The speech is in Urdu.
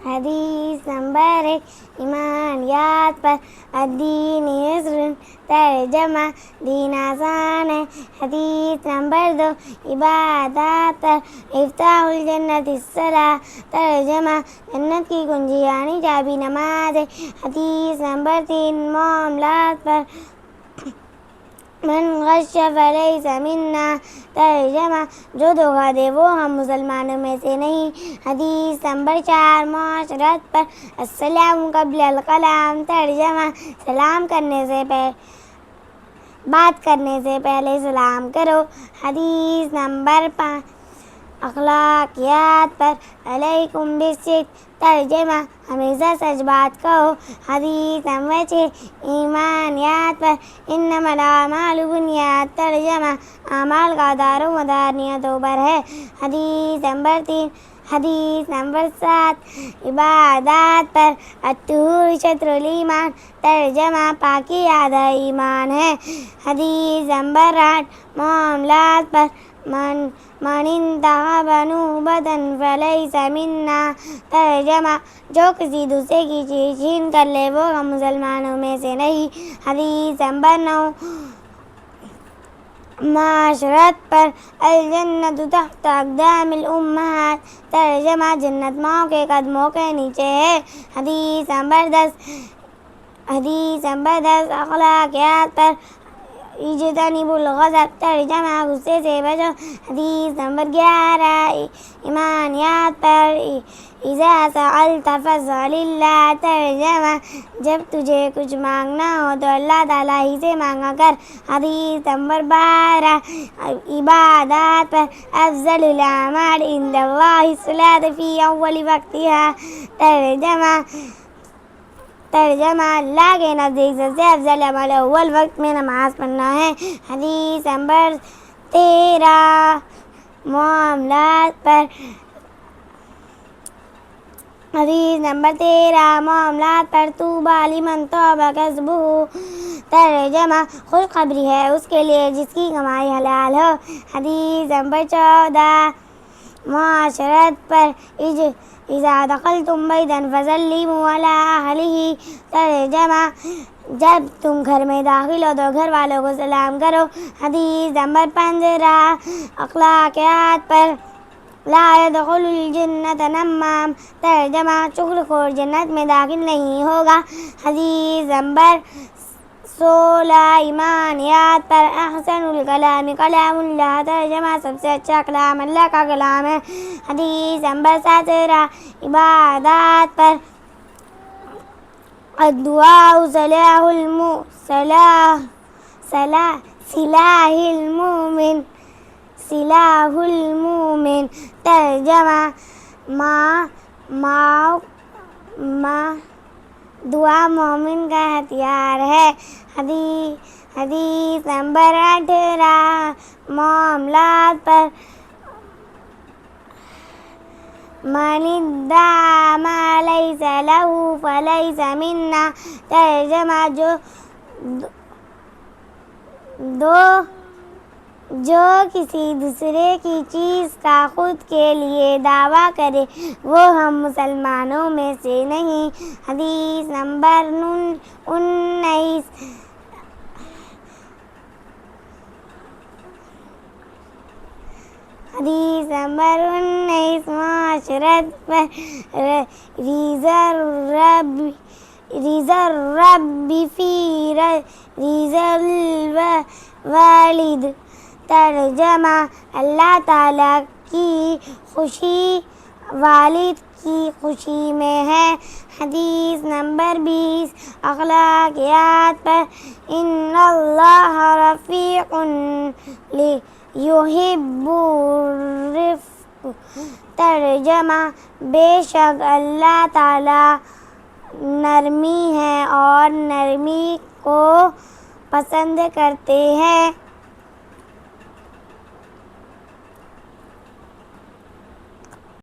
حدیث نمبر 1 ایمانیات پر الدین یسر ترجمہ دین آسان ہے۔ حدیث نمبر 2 عبادات پر مفتاح الجنت الصلاۃ ترجمہ جنت کی کنجی یعنی چابی نماز ہے۔ حدیث نمبر 3 معاملات پر من غش فلیس منا ترجمہ جو دھوکہ دے وہ ہم مسلمانوں میں سے نہیں۔ حدیث نمبر 4 معاشرت پر السلام قبل الکلام ترجمہ سلام کرنے سے بات کرنے سے پہلے سلام کرو۔ حدیث نمبر 5 اخلاقیات پر علیکم بالصدق ترجمہ ہمیشہ سچ بات کہو۔ حدیث نمبر 6 ایمانیات پر انما الاعمال بالنیات ترجمہ اعمال کا دار و مدار نیتوں پر ہے۔ حدیث نمبر 7 عبادات پر الطہور شطر الایمان ترجمہ پاکی آدھا ایمان ہے۔ حدیث نمبر 8 معاملات پر من انتخب نوبة فلیس منا ترجمہ جو کسی دوسرے کی چیز چھین کر لے وہ ہم مسلمانوں میں سے نہیں۔ حدیث نمبر 9 معاشرت پر الجنت تحت اقدام الامہات ترجمہ جنت ماؤں کے قدموں کے نیچے ہے۔ حدیث نمبر 10 اخلاقیات پر اجتنبوا الغضب ترجمہ غصے سے بچو۔ حدیث نمبر 11 ایمانیات پر اذا سألت فاسأل اللہ ترجمہ جب تجھے کچھ مانگنا ہو تو اللہ تعالیٰ ہی سے مانگا کر۔ حدیث نمبر 12 عبادات پر افضل الاعمال عند اللہ الصلاۃ فی اول وقتها ترجمہ اللہ کے نزدیک سب سے افضل عمل اول وقت میں نماز پڑھنا ہے۔ حدیث نمبر 13 معاملات پر طوبی لمن طاب کسبہ ترجمہ خوشخبری ہے اس کے لیے جس کی کمائی حلال ہو۔ حدیث نمبر 14 معاشرت پر اذا دخلتم بیتا فسلموا علی اہلہ ترجمہ جب تم گھر میں داخل ہو تو گھر والوں کو سلام کرو۔ حدیث نمبر 15 اخلاقیات پر لا يدخل الجنت نمام ترجمہ چغل خور جنت میں داخل نہیں ہوگا۔ حدیث نمبر 16 ایمانیات پر احسن الکلام کلام اللہ ترجمہ سب سے اچھا کلام اللہ کا کلام ہے۔ حدیث نمبر 17 عبادات پر الدعاء سلاح المومن ترجمہ دعا مومن کا ہتھیار ہے۔ حدیث نمبر 18 معاملات پر من ادعى ما ليس له فليس منا ترجمہ جو کسی دوسرے کی چیز کا خود کے لیے دعویٰ کرے وہ ہم مسلمانوں میں سے نہیں۔ حدیث نمبر 19 معاشرت پر رضا الرب فی رضا الوالد ترجمہ اللہ تعالیٰ کی خوشی والد کی خوشی میں ہے۔ حدیث نمبر 20 اخلاقیات پر ان اللہ رفیق یحب الرفق ترجمہ بے شک اللہ تعالیٰ نرمی ہے اور نرمی کو پسند کرتے ہیں۔